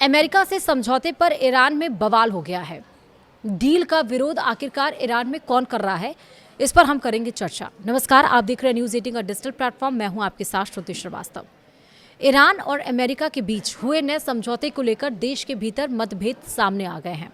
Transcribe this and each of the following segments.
America से समझौते पर ईरान में बवाल हो गया है। डील का विरोध आखिरकार ईरान में कौन कर रहा है, इस पर हम करेंगे चर्चा। नमस्कार, आप देख रहे हैं न्यूज़ 18 का डिजिटल प्लेटफॉर्म। मैं हूं आपके साथ श्रुति श्रीवास्तव। ईरान और अमेरिका के बीच हुए नए समझौते को लेकर देश के भीतर मतभेद सामने आ गए हैं।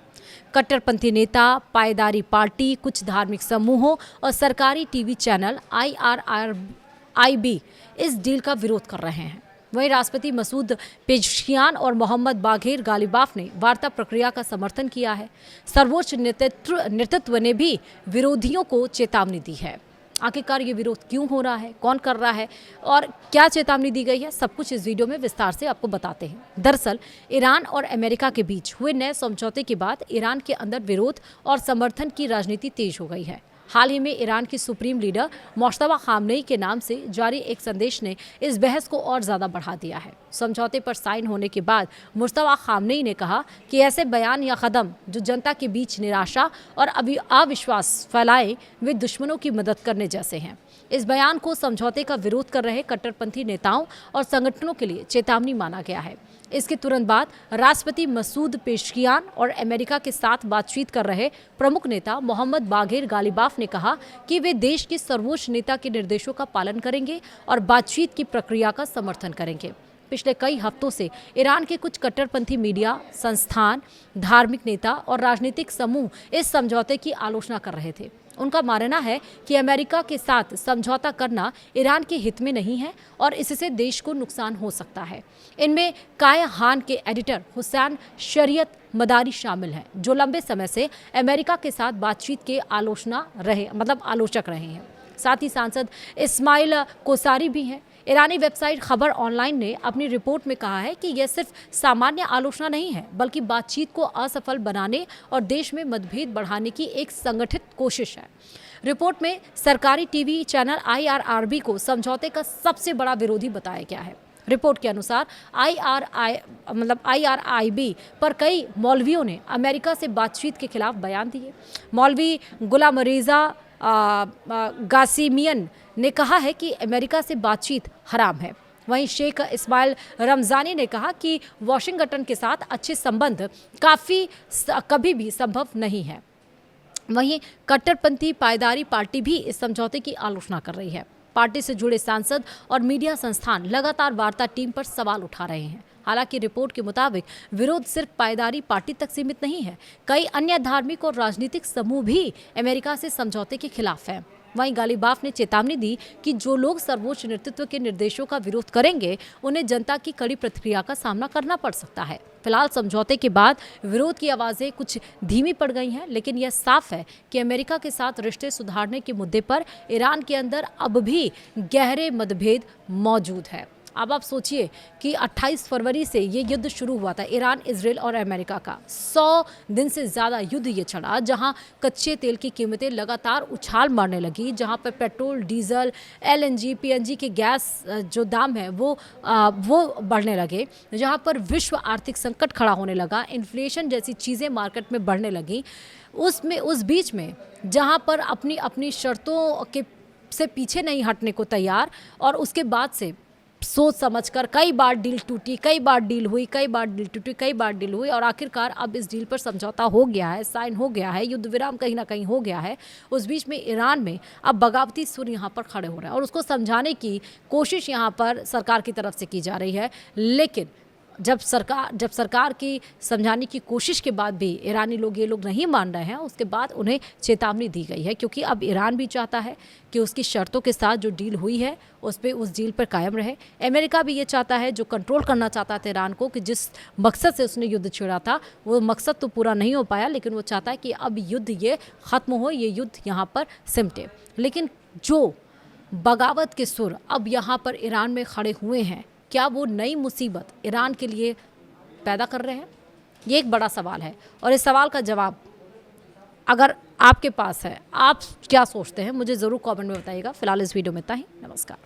कट्टरपंथी नेता, पायदारी पार्टी, कुछ धार्मिक समूहों और सरकारी टीवी चैनल IRIB इस डील का विरोध कर रहे हैं। वहीं राष्ट्रपति मसूद पेज़ेश्कियान और मोहम्मद बाघेर गालिबाफ ने वार्ता प्रक्रिया का समर्थन किया है। सर्वोच्च नेतृत्व ने भी विरोधियों को चेतावनी दी है। आखिरकार ये विरोध क्यों हो रहा है, कौन कर रहा है और क्या चेतावनी दी गई है, सब कुछ इस वीडियो में विस्तार से आपको बताते हैं। दरअसल ईरान और अमेरिका के बीच हुए नए समझौते के बाद ईरान के अंदर विरोध और समर्थन की राजनीति तेज हो गई है। हाल ही में ईरान की सुप्रीम लीडर मुश्तबा खामनेई के नाम से जारी एक संदेश ने इस बहस को और ज़्यादा बढ़ा दिया है। समझौते पर साइन होने के बाद मुश्तबा खामनेई ने कहा कि ऐसे बयान या कदम जो जनता के बीच निराशा और अविश्वास फैलाएं, वे दुश्मनों की मदद करने जैसे हैं। इस बयान को समझौते का विरोध कर रहे कट्टरपंथी नेताओं और संगठनों के लिए चेतावनी माना गया है। इसके तुरंत बाद राष्ट्रपति मसूद पेज़ेश्कियान और अमेरिका के साथ बातचीत कर रहे प्रमुख नेता मोहम्मद बाघेर गालिबाफ ने कहा कि वे देश के सर्वोच्च नेता के निर्देशों का पालन करेंगे और बातचीत की प्रक्रिया का समर्थन करेंगे। पिछले कई हफ्तों से ईरान के कुछ कट्टरपंथी मीडिया संस्थान, धार्मिक नेता और राजनीतिक समूह इस समझौते की आलोचना कर रहे थे। उनका मानना है कि अमेरिका के साथ समझौता करना ईरान के हित में नहीं है और इससे देश को नुकसान हो सकता है। इनमें कायहान के एडिटर हुसैन शरीयत मदारी शामिल हैं, जो लंबे समय से अमेरिका के साथ बातचीत के आलोचक रहे हैं। साथ ही सांसद इस्माइल कोसारी भी हैं। ईरानी वेबसाइट खबर ऑनलाइन ने अपनी रिपोर्ट में कहा है कि यह सिर्फ सामान्य आलोचना नहीं है, बल्कि बातचीत को असफल बनाने और देश में मतभेद बढ़ाने की एक संगठित कोशिश है। रिपोर्ट में सरकारी टीवी चैनल IRIB को समझौते का सबसे बड़ा विरोधी बताया गया है। रिपोर्ट के अनुसार IRIB पर कई मौलवियों ने अमेरिका से बातचीत के खिलाफ बयान दिए। मौलवी गुलाम रज़ा गासिमियन ने कहा है कि अमेरिका से बातचीत हराम है। वहीं शेख इस्माइल रमज़ानी ने कहा कि वाशिंगटन के साथ अच्छे संबंध कभी भी संभव नहीं है। वहीं कट्टरपंथी पायदारी पार्टी भी इस समझौते की आलोचना कर रही है। पार्टी से जुड़े सांसद और मीडिया संस्थान लगातार वार्ता टीम पर सवाल उठा रहे हैं। हालांकि रिपोर्ट के मुताबिक विरोध सिर्फ पायदारी पार्टी तक सीमित नहीं है। कई अन्य धार्मिक और राजनीतिक समूह भी अमेरिका से समझौते के खिलाफ हैं। वहीं गालिबाफ ने चेतावनी दी कि जो लोग सर्वोच्च नेतृत्व के निर्देशों का विरोध करेंगे, उन्हें जनता की कड़ी प्रतिक्रिया का सामना करना पड़ सकता है। फिलहाल समझौते के बाद विरोध की आवाज़ें कुछ धीमी पड़ गई हैं, लेकिन यह साफ है कि अमेरिका के साथ रिश्ते सुधारने के मुद्दे पर ईरान के अंदर अब भी गहरे मतभेद मौजूद है। अब आप सोचिए कि 28 फरवरी से ये युद्ध शुरू हुआ था, ईरान, इजराइल और अमेरिका का 100 दिन से ज़्यादा युद्ध ये चला, जहां कच्चे तेल की कीमतें लगातार उछाल मारने लगी, जहां पर पेट्रोल, डीजल, LNG, PNG के गैस जो दाम है वो बढ़ने लगे, जहां पर विश्व आर्थिक संकट खड़ा होने लगा, इन्फ्लेशन जैसी चीज़ें मार्केट में बढ़ने लगी। उस बीच में जहां पर अपनी शर्तों से पीछे नहीं हटने को तैयार, और उसके बाद से सोच समझकर कई बार डील टूटी, कई बार डील हुई, कई बार डील टूटी, कई बार डील हुई, और आखिरकार अब इस डील पर समझौता हो गया है, साइन हो गया है, युद्ध विराम कहीं ना कहीं हो गया है। उस बीच में ईरान में अब बगावती सुर यहाँ पर खड़े हो रहे हैं और उसको समझाने की कोशिश यहाँ पर सरकार की तरफ से की जा रही है। लेकिन जब सरकार की समझाने की कोशिश के बाद भी ईरानी लोग ये लोग नहीं मान रहे हैं, उसके बाद उन्हें चेतावनी दी गई है, क्योंकि अब ईरान भी चाहता है कि उसकी शर्तों के साथ जो डील हुई है उस डील पर कायम रहे। अमेरिका भी ये चाहता है, जो कंट्रोल करना चाहता था ईरान को, कि जिस मकसद से उसने युद्ध छेड़ा था वो मकसद तो पूरा नहीं हो पाया, लेकिन वो चाहता है कि अब युद्ध ये ख़त्म हो, ये युद्ध यहाँ पर सिमटे। लेकिन जो बगावत के सुर अब यहाँ पर ईरान में खड़े हुए हैं, क्या वो नई मुसीबत ईरान के लिए पैदा कर रहे हैं? ये एक बड़ा सवाल है और इस सवाल का जवाब अगर आपके पास है, आप क्या सोचते हैं, मुझे ज़रूर कमेंट में बताइएगा। फिलहाल इस वीडियो में इतना ही। नमस्कार।